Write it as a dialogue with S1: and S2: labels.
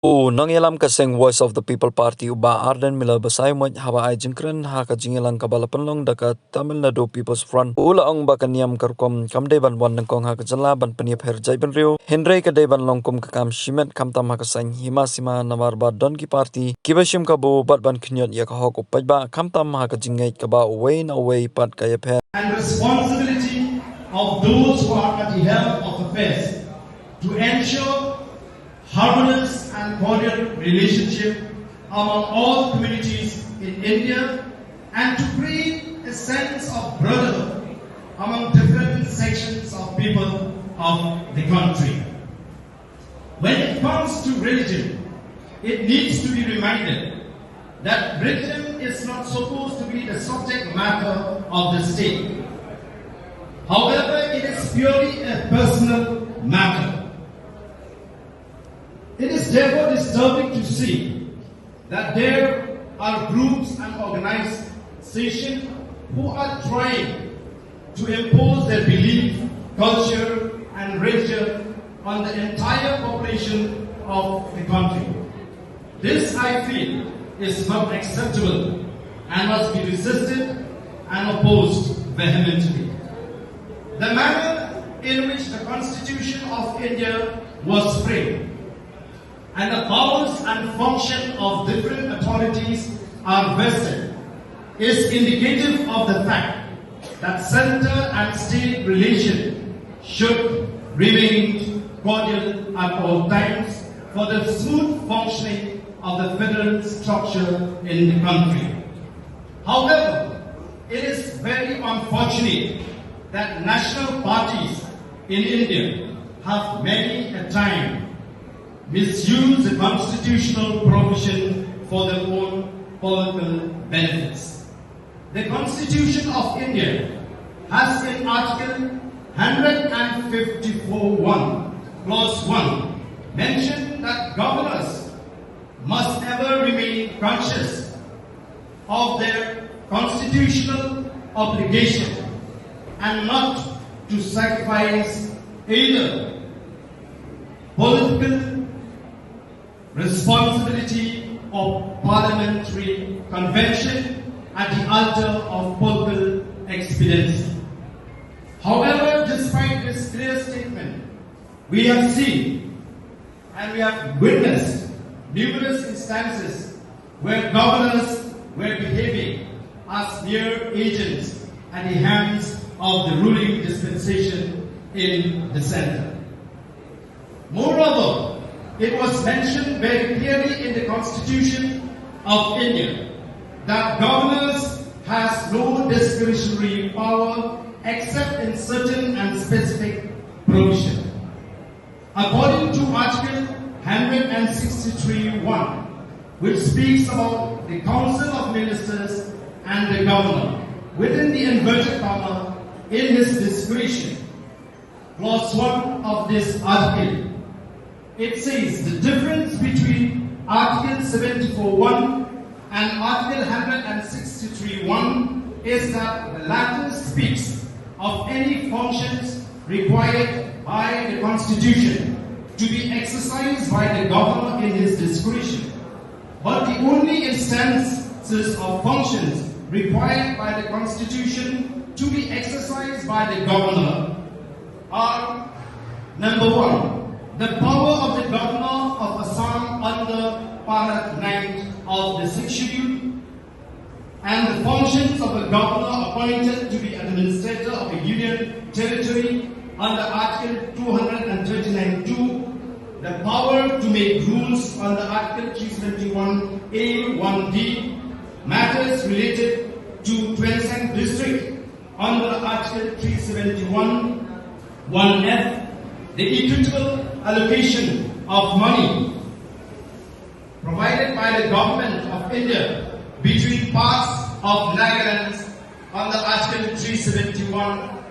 S1: Nangialam ka Seng Voice of the People Party uba Ardent mila basay mo Haba Jingkren ha ka Jingkren Kaba Pynlong dakat Tamil Nadu People's Front ula ang bakaniam karkom kamday ban wan nangkong ha ka janla ban paniap herjay ban rio Henry ka day ban longkom ka kam shimet kam tam ha ka sang hima sima namar ba don ki party kibashim ka bo bat ban knyot ya ka hok upaj ba kam tam ha ka jingay ka ba away na away pat ka yap
S2: and responsibility of those who are at the helm of affairs to ensure harmonious and cordial relationship among all communities in India and to create a sense of brotherhood among different sections of people of the country. When it comes to religion, it needs to be reminded that religion is not supposed to be the subject matter of the state. However, it is purely a personal matter. It is therefore disturbing to see that there are groups and organizations who are trying to impose their belief, culture, and religion on the entire population of the country. This, I feel, is not acceptable and must be resisted and opposed vehemently. The manner in which the Constitution of India was framed and the powers and function of different authorities are vested is indicative of the fact that center and state relation should remain cordial at all times for the smooth functioning of the federal structure in the country. However, it is very unfortunate that national parties in India have many a time misuse the constitutional provision for their own political benefits. The Constitution of India has in Article 154(1), Clause 1, mentioned that governors must ever remain conscious of their constitutional obligation and not to sacrifice either political responsibility of parliamentary convention at the altar of political expediency. However, despite this clear statement, we have seen and we have witnessed numerous instances where governors were behaving as mere agents at the hands of the ruling dispensation in the center. Moreover, it was mentioned very clearly in the Constitution of India that governors has no discretionary power except in certain and specific provision. According to Article 163(1), which speaks about the Council of Ministers and the Governor, within the inverted comma, in his discretion, Clause 1 of this article, it says the difference between Article 74(1) and Article 163(1) is that the latter speaks of any functions required by the Constitution to be exercised by the governor in his discretion. But the only instances of functions required by the Constitution to be exercised by the governor are: number 1, the power of the governor of Assam under Part 9 of the 6th Schedule, and the functions of a governor appointed to be administrator of a union territory under Article 239(2), the power to make rules under Article 371(a)(1)(d), matters related to Seng district under Article 371(1)(f), the equitable allocation of money provided by the government of India between parts of Nagaland under Article 371